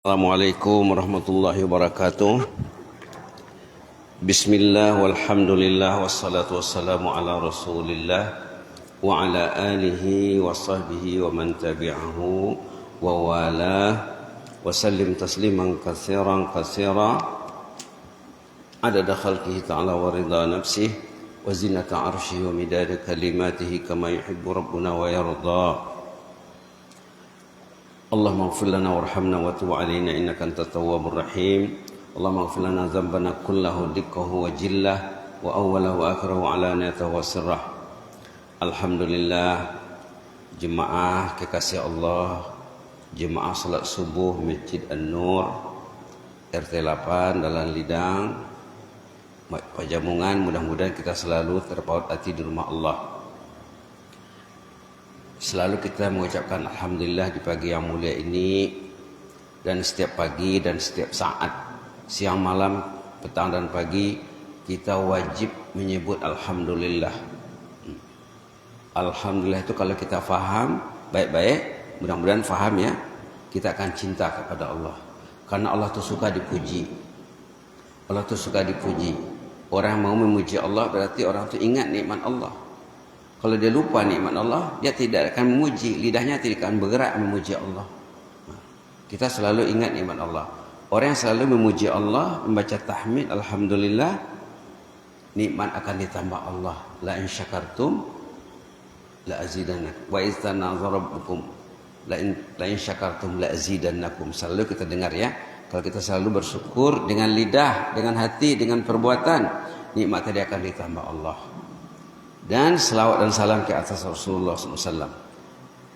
Assalamualaikum warahmatullahi wabarakatuh. Bismillah walhamdulillah wassalatu wassalamu ala rasulillah wa ala alihi wa sahbihi wa man tabi'ahu wa walah wa sallim tasliman katsiran adada khalqihi ta'ala wa ridha nafsihi wa zinata arshihi wa midada kalimatihi kama yuhibbu rabbuna wa yarda. Allahumma ighfir lana warhamna wa tub 'alaina innaka antat tawwabur rahim. Allahumma ighfir lana dhanbana kullahu dikkahu wa jillah wa awwalahu wa akhirahu wa alaniyatahu wa sirrah. Alhamdulillah, jemaah kekasih Allah, jemaah salat subuh Masjid An-Nur RT 8 Dalan Lidang Pajamungan, mudah-mudahan kita selalu terpaut hati di rumah Allah. Selalu kita mengucapkan Alhamdulillah di pagi yang mulia ini, dan setiap pagi dan setiap saat, siang malam, petang dan pagi, kita wajib menyebut Alhamdulillah. Alhamdulillah itu kalau kita faham baik-baik, mudah-mudahan faham ya, kita akan cinta kepada Allah. Karena Allah itu suka dipuji. Allah itu suka dipuji. Orang mau memuji Allah berarti orang itu ingat nikmat Allah. Kalau dia lupa nikmat Allah, dia tidak akan memuji, lidahnya tidak akan bergerak memuji Allah. Kita selalu ingat nikmat Allah. Orang yang selalu memuji Allah, membaca tahmid Alhamdulillah, nikmat akan ditambah Allah. La in syakartum la azidannakum wa idz tanazara rabbukum la in syakartum la azidannakum. Selalu kita dengar ya, kalau kita selalu bersyukur dengan lidah, dengan hati, dengan perbuatan, nikmat tadi akan ditambah Allah. Dan selawat dan salam ke atas Rasulullah SAW.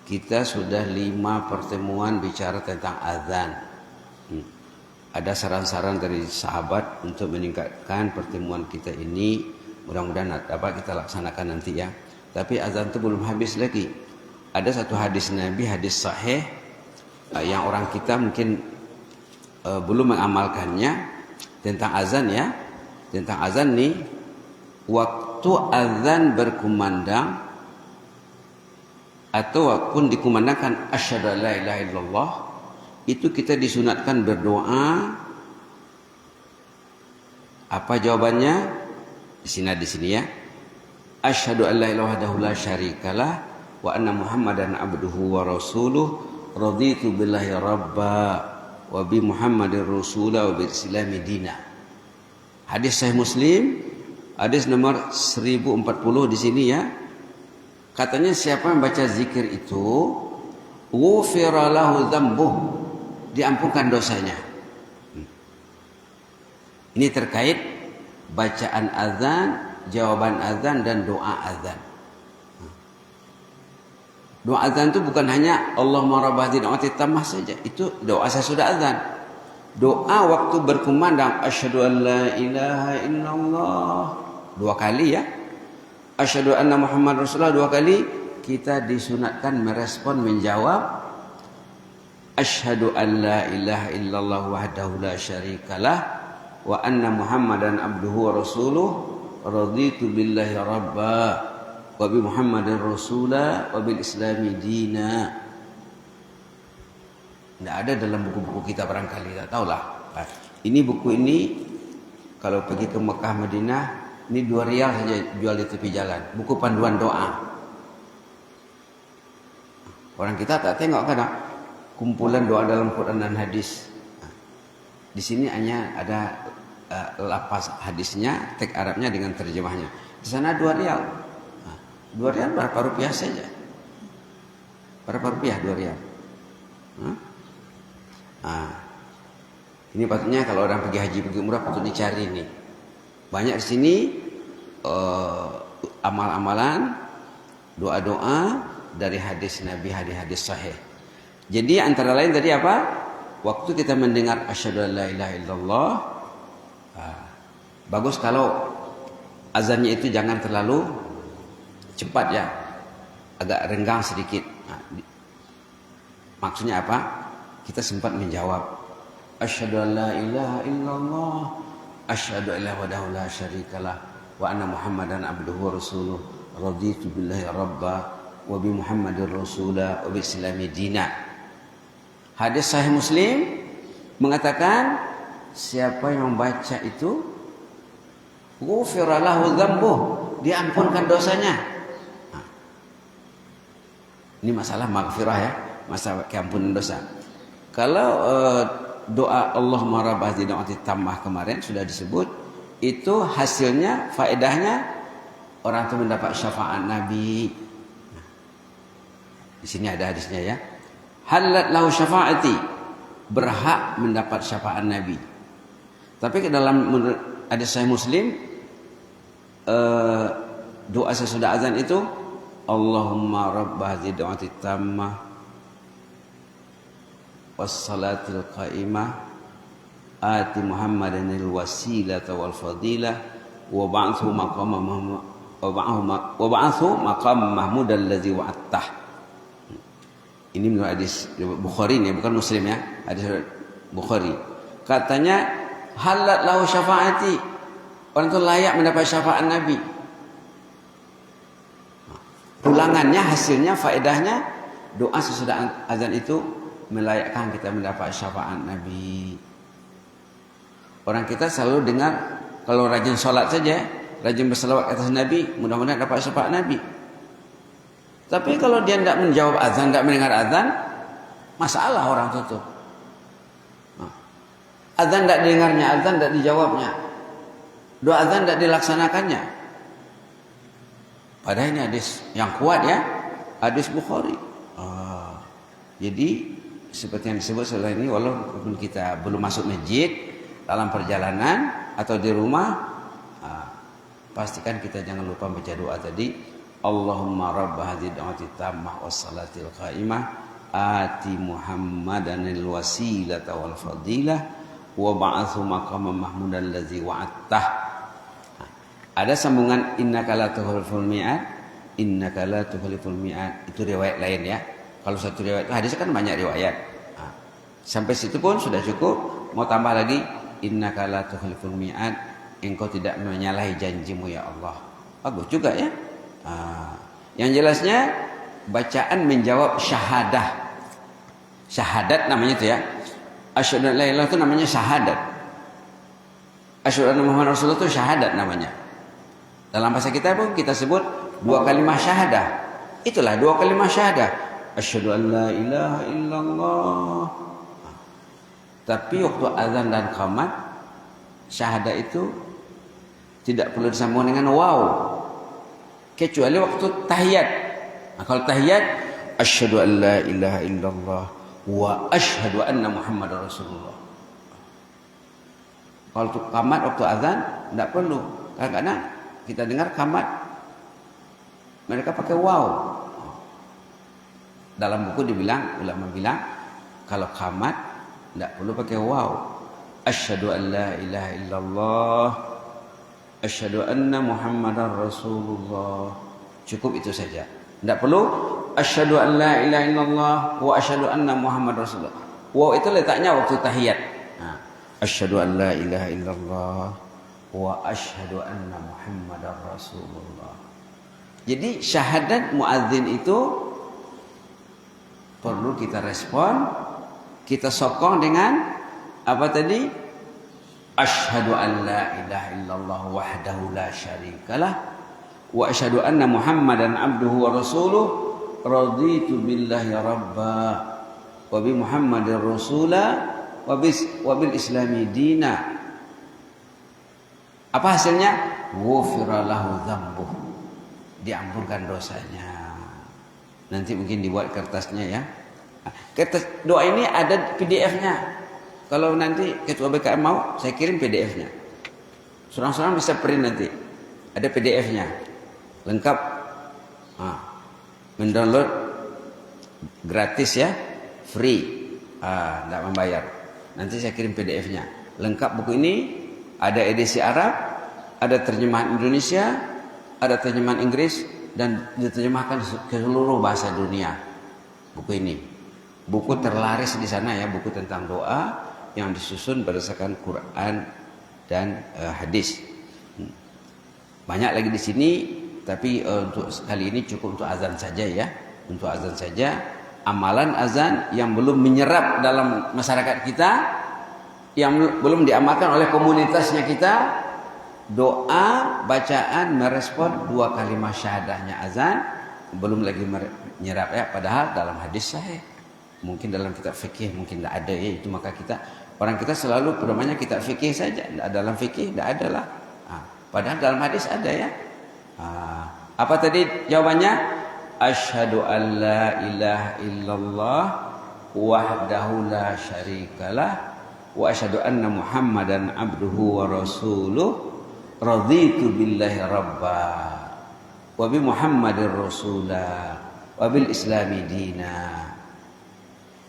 Kita sudah 5 pertemuan bicara tentang azan. Ada saran-saran dari sahabat untuk meningkatkan pertemuan kita ini. Mudah-mudahan dapat kita laksanakan nanti ya. Tapi azan itu belum habis lagi. Ada satu hadis Nabi, hadis sahih, yang orang kita mungkin belum mengamalkannya, tentang azan ya. Tentang azan nih, waktu azan berkumandang atau pun dikumandangkan asyhadu an la ilaha illallah, itu kita disunatkan berdoa. Apa jawabannya? Di sini ya. Asyhadu an la ilaha illallah la syarikalah wa anna muhammadan abduhu wa rasuluh raditu billahi rabba wa bi muhammadir rasulah wa bil islami dina. Hadis sahih Muslim, hadis nomor 1040 di sini ya. Katanya siapa yang baca zikir itu, ghufira lahu dzambuh, diampunkan dosanya. Ini terkait bacaan azan, jawaban azan dan doa azan. Doa azan itu bukan hanya Allahumma rabbahadin awati tamah saja, itu doa sesudah azan. Doa waktu berkumandang asyhadu an la ilaha illallah 2 kali ya. Asyhadu anna Muhammad Rasulullah 2 kali. Kita disunatkan merespon, menjawab asyhadu an la ilaha illallah wahdahu la syarikalah wa anna Muhammadan abduhu wa rasuluh raditu billahi rabba wa bi Muhammadin rasula wa bil islami dina. Tidak ada dalam buku-buku kita barangkali, tak tahulah. Ini buku ini kalau pergi ke Mekah Madinah, ini 2 rial saja jual di tepi jalan. Buku panduan doa. Orang kita tak tengok kan kumpulan doa dalam Quran dan hadis. Di sini hanya ada lapas hadisnya, teks Arabnya dengan terjemahnya. Di sana 2 rial. 2 rial berapa rupiah saja? Berapa rupiah 2 rial? Ini patutnya kalau orang pergi haji, pergi umrah, patut dicari nih. Banyak di sini amal-amalan, doa-doa dari hadis Nabi, hadis sahih. Jadi antara lain tadi apa? Waktu kita mendengar asyhadu an la ilaha illallah, bagus kalau azannya itu jangan terlalu cepat ya, agak renggang sedikit. Maksudnya apa? Kita sempat menjawab asyhadu an la ilaha illallah, asyhadu an la ilaha la syarikalah wa anna muhammadan abduhu wa rasuluh raditu billahi rabba wa bi muhammadir rasulah wa bil islami dina. Hadis sahih Muslim mengatakan siapa yang membaca itu ghufira lahu dzambuh, diampunkan dosanya. Nah, ini masalah maghfirah ya, masalah keampunan dosa. Kalau doa Allahumma rabb hadhihi da'wati tammah kemarin sudah disebut, itu hasilnya, faedahnya orang itu mendapat syafaat Nabi. Nah, di sini ada hadisnya ya. Halat lahu syafaati, berhak mendapat syafaat Nabi. Tapi ke dalam hadis Sahih Muslim, doa sesudah azan itu Allahumma rabb hadhihi da'wati tammah wassalatil qa'imah ati Muhammadan al-wasilata wal fadilah wa ba'athu maqam mahmud alladzi wa'attah. Ini menurut hadis Bukhari ini, bukan Muslim ya, hadis Bukhari. Katanya halat lahu syafaati, orang itu layak mendapat syafaat Nabi. Pulangannya, hasilnya, faedahnya, doa sesudah azan itu melayakkan kita mendapat syafaat Nabi. Orang kita selalu dengar, kalau rajin sholat saja, rajin berselawat atas Nabi, mudah-mudahan dapat syafaat Nabi. Tapi kalau dia tidak menjawab azan, tidak mendengar azan, masalah orang itu. Azan tidak didengarnya, azan tidak dijawabnya, doa azan tidak dilaksanakannya. Padahal ini hadis yang kuat ya, hadis Bukhari. Jadi seperti yang disebut setelah ini, walaupun kita belum masuk masjid, dalam perjalanan atau di rumah, pastikan kita jangan lupa baca doa tadi. Allahumma rabb hadhihi da'wati tammah wassalatil qa'imah ati Muhammadanil wasilata wal fadilah wa ba'athu maqaman mahmudan allazi wa'attah. Ada sambungan innaka la tukhliful mi'ad, innaka la tukhliful mi'ad. Itu riwayat lain ya. Kalau satu riwayat, hadis kan banyak riwayat. Sampai situ pun sudah cukup. Mau tambah lagi, innaka la tukhliful mi'ad, engkau tidak menyalahi janjimu ya Allah. Bagus juga ya. Yang jelasnya bacaan menjawab syahadah. Syahadat namanya itu ya. Asyhadu an la ilaha illallah itu namanya syahadat. Asyhadu anna Muhammadar Rasulullah itu syahadat namanya. Dalam bahasa kita pun kita sebut dua kalimat syahadah. Itulah dua kalimat syahadah. Asyhadu an la ilaha illallah. Tapi waktu azan dan qamat, syahadah itu tidak perlu disambung dengan waw, kecuali waktu tahiyat. Nah, kalau tahiyat, asyhadu an la ilaha illallah wa asyhadu anna Muhammadar Rasulullah. Kalau untuk qamat waktu azan tidak perlu. Kadang-kadang kita dengar qamat mereka pakai waw. Dalam buku dibilang, ulama bilang kalau qamat tidak perlu pakai waw. Asyhadu an la ilaha illallah, asyhadu anna Muhammadar Rasulullah. Cukup itu saja. Tidak perlu asyhadu an la ilaha illallah wa asyhadu anna Muhammadar Rasulullah. Waw itu letaknya waktu tahiyat. Nah, asyhadu an la ilaha illallah wa asyhadu anna Muhammadar Rasulullah. Jadi syahadat muadzin itu perlu kita respon, kita sokong dengan apa tadi? Asyhadu an la ilaha illallah wahdahu la syarikalah wa asyhadu anna Muhammadan abduhu wa rasuluh raditu billahi rabba wa bi Muhammadin rasula wa bil islami dina. Apa hasilnya? Ghufira lahu dzambuh, diampunkan dosanya. Nanti mungkin dibuat kertasnya ya. Kertas doa ini ada PDF-nya. Kalau nanti ketua BKM mau, saya kirim PDF-nya. Seorang-seorang bisa print nanti. Ada PDF-nya. Lengkap. Mendownload gratis ya. Free. Tidak membayar. Nanti saya kirim PDF-nya. Lengkap buku ini. Ada edisi Arab. Ada terjemahan Indonesia. Ada terjemahan Inggris. Dan diterjemahkan ke seluruh bahasa dunia. Buku ini. Buku terlaris di sana ya. Buku tentang doa yang disusun berdasarkan Quran dan hadis. Banyak lagi di sini, tapi untuk kali ini cukup untuk azan saja ya. Untuk azan saja. Amalan azan yang belum menyerap dalam masyarakat kita, yang belum diamalkan oleh komunitasnya kita, doa bacaan merespon 2 kalimat syahadahnya azan belum lagi menyerap ya, padahal dalam hadis sahih. Mungkin dalam kitab fikih mungkin tidak ada ya, itu maka orang kita selalu pedomannya kitab fikih saja, dalam fikih tidak ada lah. Padahal dalam hadis ada ya. Apa tadi jawabannya? Asyhadu an la ilaha illallah wahdahu la syarikalah wa asyhadu anna Muhammadan abduhu wa rasuluh raditu billahi rabba wa bi Muhammadir rasulah wa bil islami dina.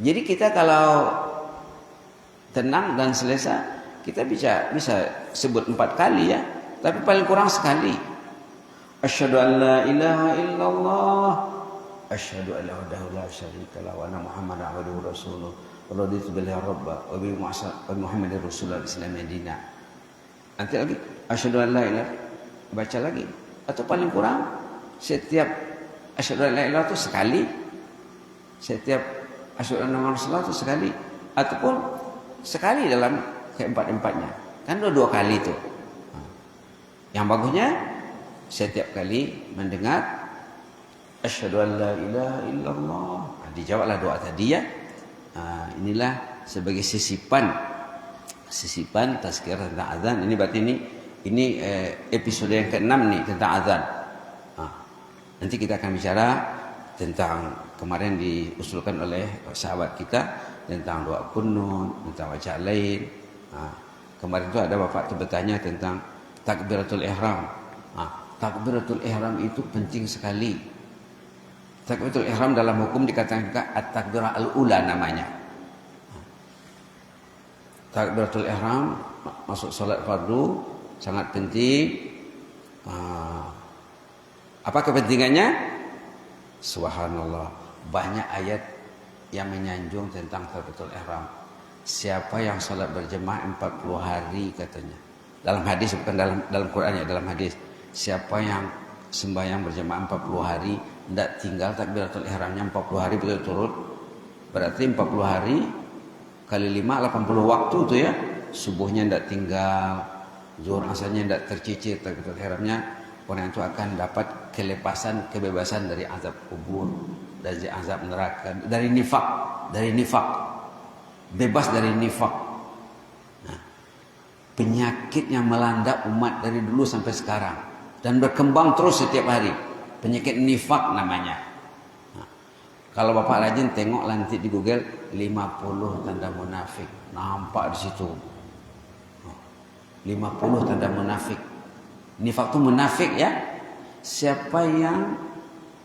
Jadi kita kalau tenang dan selesa, kita bisa sebut 4 kali ya, tapi paling kurang sekali. Asyhadu an la ilaha illallah, asyhadu an la ilaha la syarikalah wa anna Muhammadan abduhu wa rasuluh raditu billahi rabba wa bi Muhammadir rasulah Islam Madinah. Nanti lagi asyhadu an la ilaha, baca lagi. Atau paling kurang setiap asyhadu an la ilaha itu sekali, setiap asyhadu anna Muhammadan rasulullah itu sekali, ataupun sekali dalam keempat-empatnya. Kan 2 kali itu. Yang bagusnya setiap kali mendengar asyhadu an la ilaha illallah, dijawablah doa tadi ya. Inilah sebagai sisipan tazkirah tentang azan. Ini berarti ini episode yang ke-6 nih tentang azan. Nanti kita akan bicara tentang kemarin diusulkan oleh sahabat kita tentang doa kunut, tentang bacaan lain. Kemarin itu ada bapak itu bertanya tentang takbiratul ihram. Takbiratul ihram itu penting sekali. Takbiratul ihram dalam hukum dikatakan at-takbirah al-ula namanya. Takbiratul ihram masuk salat fardu sangat penting. Apa kepentingannya? Subhanallah, banyak ayat yang menyanjung tentang takbiratul ihram. Siapa yang salat berjemaah 40 hari katanya. Dalam hadis, bukan dalam Quran ya, dalam hadis. Siapa yang sembahyang berjemaah 40 hari, tidak tinggal takbiratul ihramnya 40 hari betul-betul. Berarti 40 hari kali 5 80 waktu itu ya. Subuhnya tidak tinggal, zuhur asarnya tidak tercicir takbiratul ihramnya. Orang itu akan dapat kebebasan dari azab kubur, dari azab neraka, dari nifak. Bebas dari nifak. Penyakit yang melanda umat dari dulu sampai sekarang dan berkembang terus setiap hari, penyakit nifak namanya. Kalau bapak rajin tengok nanti di Google 50 tanda munafik, nampak di situ 50 tanda munafik. Nifak itu munafik ya. Siapa yang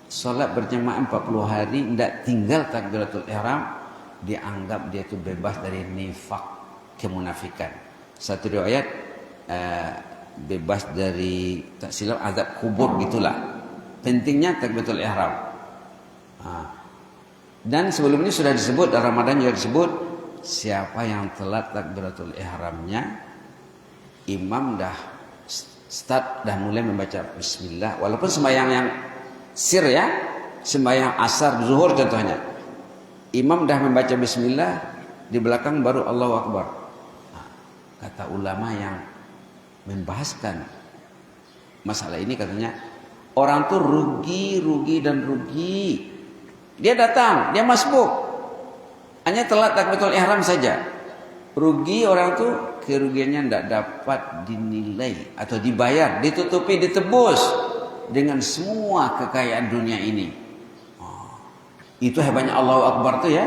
sholat berjamaah 40 hari tidak tinggal takbiratul ihram, dianggap dia itu bebas dari nifak, kemunafikan. Satu riwayat bebas dari tak silap azab kubur gitulah. Pentingnya takbiratul ihram. Dan sebelumnya sudah disebut, dalam Ramadan juga disebut, siapa yang telat takbiratul ihramnya, imam dah mulai membaca bismillah, walaupun sembahyang yang sir ya, sembahyang asar zuhur contohnya, imam dah membaca bismillah, di belakang baru Allahu Akbar. Kata ulama yang membahaskan masalah ini, katanya orang tuh rugi. Dia datang, dia masbuk, hanya telat takbiratul ihram saja. Rugi orang tuh, kerugiannya tidak dapat dinilai atau dibayar, ditutupi, ditebus dengan semua kekayaan dunia ini. Itu hebatnya Allahu Akbar tuh ya.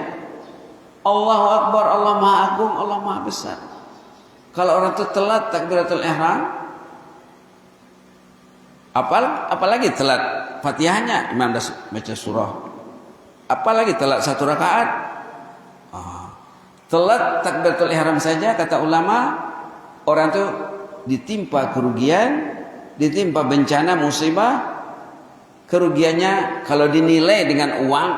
Allahu Akbar, Allah Maha Agung, Allah Maha Besar. Kalau orang tuh telat takbiratul ihram, apalagi telat Fatihahnya, imam dah baca surah, apalagi telat 1 rakaat. Telat takbiratul ihram saja, kata ulama, orang tuh ditimpa kerugian, ditimpa bencana, musibah. Kerugiannya kalau dinilai dengan uang,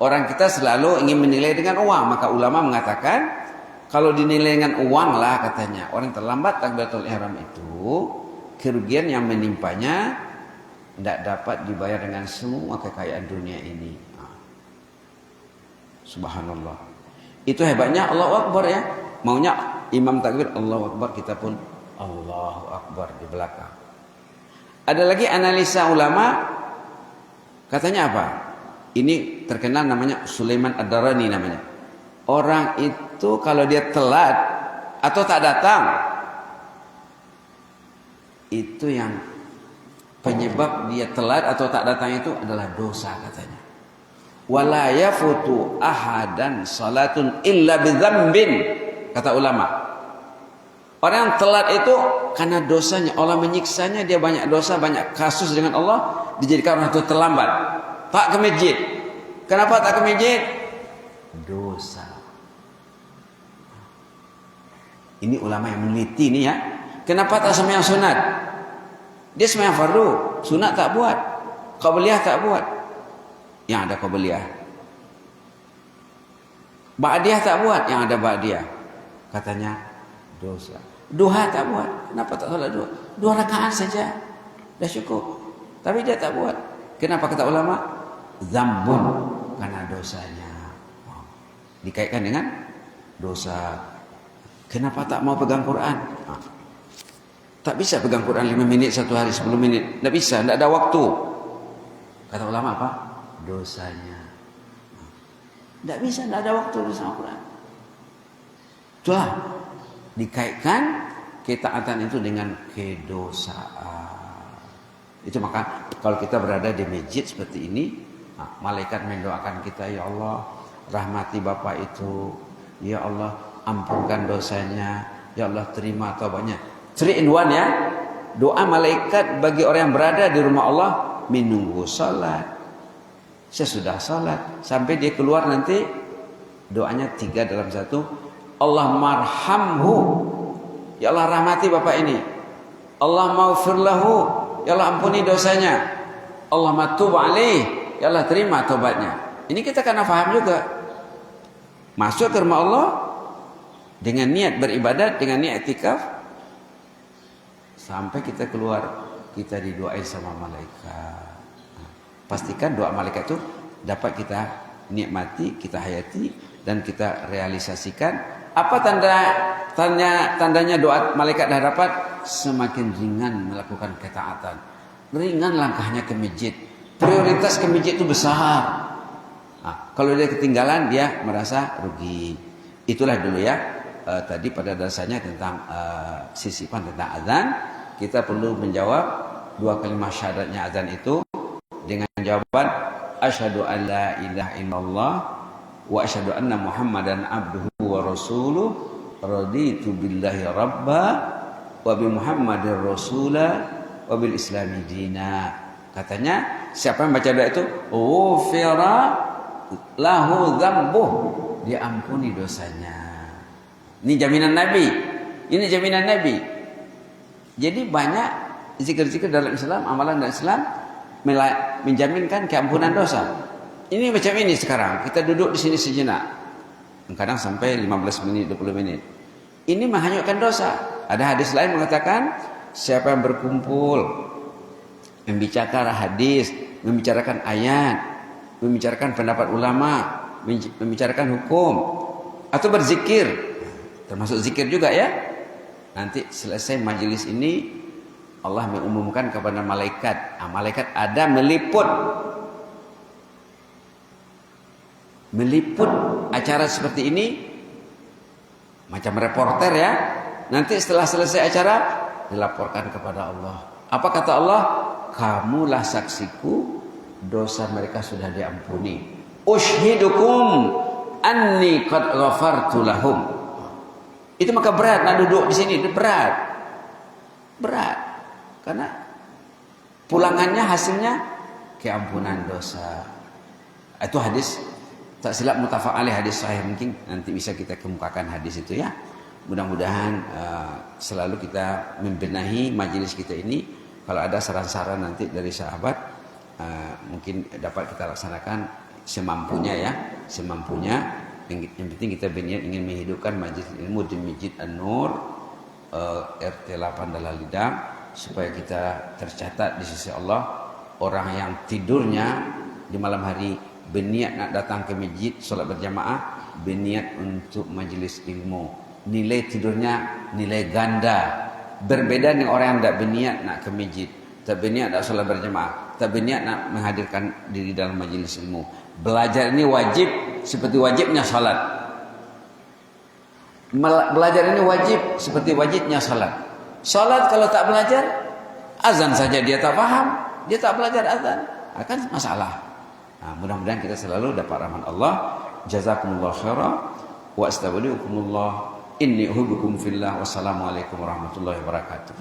orang kita selalu ingin menilai dengan uang, maka ulama mengatakan kalau dinilai dengan uang lah, katanya orang terlambat takbiratul ihram itu, kerugian yang menimpanya tidak dapat dibayar dengan semua kekayaan dunia ini. Subhanallah. Itu hebatnya Allahu Akbar ya. Maunya imam takbir Allahu Akbar, kita pun Allahu Akbar di belakang. Ada lagi analisa ulama, katanya apa? Ini terkenal namanya Sulaiman Ad-Darani namanya. Orang itu kalau dia telat atau tak datang, itu yang penyebab dia telat atau tak datang itu adalah dosa katanya. Wala yafutu ahadan salatun illa bidzambin, kata ulama. Orang yang telat itu karena dosanya, Allah menyiksanya, dia banyak dosa, banyak kasus dengan Allah, dijadikan orang itu terlambat. Tak ke masjid. Kenapa tak ke masjid? Dosa. Ini ulama yang meneliti ini ya. Kenapa tak sembahyang sunat? Dia sembahyang fardu, sunat tak buat, qabliyah tak buat. Yang ada qabliyah. Ba'diyah tak buat, yang ada ba'diyah. Katanya dosa. Duha tak buat. Kenapa tak salat duha? 2 rakaat saja dah cukup. Tapi dia tak buat. Kenapa kata ulama? Zambun, karena dosanya. Dikaitkan dengan dosa. Kenapa tak mau pegang Quran? Tak bisa pegang Quran 5 menit satu hari, 10 menit. Tak bisa, tak ada waktu. Kata ulama apa? Dosanya. Tak bisa, tak ada waktu bersama Quran. Itulah dikaitkan ketaatan itu dengan kedosaan. Itu maka kalau kita berada di masjid seperti ini, malaikat mendoakan kita, ya Allah rahmati bapak itu, ya Allah ampunkan dosanya, ya Allah terima taubatnya. 3 in 1 ya. Doa malaikat bagi orang yang berada di rumah Allah menunggu salat, sesudah salat, sampai dia keluar nanti doanya 3 dalam 1. Allah marhamhu, ya Allah rahmati bapak ini. Allah maghfir lahu, ya Allah ampuni dosanya. Allah matub alaih, ya Allah terima taubatnya. Ini kita karena faham juga. Masuk ke rumah Allah dengan niat beribadat, dengan niat iktikaf, sampai kita keluar, kita didoain sama malaikat. Pastikan doa malaikat itu dapat kita nikmati, kita hayati, dan kita realisasikan. Apa tandanya doa malaikat dah dapat? Semakin ringan melakukan ketaatan, ringan langkahnya ke masjid. Prioritas ke masjid itu besar. Kalau dia ketinggalan, dia merasa rugi. Itulah dulu ya. Tadi pada dasarnya tentang sisipan tentang azan. Kita perlu menjawab 2 kalimat syahadatnya azan itu dengan jawaban asyhadu an la ilaha illallah wa asyhadu anna muhammadan abduhu wa rasuluh, raditu billahi rabba wa bi muhammadir rasula wa bil islami dina. Katanya siapa yang baca doa itu, ghufira lahu dzambuh, diampuni dosanya. Ini jaminan Nabi. Ini jaminan Nabi. Jadi banyak zikir-zikir dalam Islam, amalan dalam Islam menjaminkan keampunan dosa. Ini macam ini sekarang. Kita duduk di sini sejenak. Kadang sampai 15 menit, 20 menit. Ini menghanyutkan dosa. Ada hadis lain mengatakan, siapa yang berkumpul membicarakan hadis, membicarakan ayat, membicarakan pendapat ulama, membicarakan hukum, atau berzikir, termasuk zikir juga ya. Nanti selesai majelis ini, Allah mengumumkan kepada malaikat. Malaikat ada meliput acara seperti ini, macam reporter ya. Nanti setelah selesai acara dilaporkan kepada Allah. Apa kata Allah? Kamulah saksiku, dosa mereka sudah diampuni. Ushhidukum anni qad ghafartu lahum. Itu maka berat nak duduk di sini, berat. Karena pulangannya hasilnya keampunan dosa. Itu hadis tak silap muttafaq alaih, hadis sahih. Mungkin nanti bisa kita kemukakan hadis itu ya. Mudah-mudahan selalu kita membenahi majelis kita ini. Kalau ada saran-saran nanti dari sahabat, mungkin dapat kita laksanakan semampunya ya, semampunya. Yang penting kita berniat ingin menghidupkan majelis ilmu di Masjid An-Nur RT 8 Dalalidam, supaya kita tercatat di sisi Allah. Orang yang tidurnya di malam hari berniat nak datang ke masjid solat berjamaah, berniat untuk majelis ilmu, nilai tidurnya nilai ganda. Berbeda dengan orang yang tidak berniat nak ke masjid, tak berniat nak solat berjemaah, tak berniat nak menghadirkan diri dalam majlis ilmu. Belajar ini wajib seperti wajibnya salat. Belajar ini wajib seperti wajibnya salat. Salat kalau tak belajar, azan saja dia tak faham, dia tak belajar azan, akan masalah. Nah, mudah-mudahan kita selalu dapat rahmat Allah. Jazakumullah khairan wa astagfirukumullah. Inni uhibbukum fillah. Wassalamualaikum warahmatullahi wabarakatuh.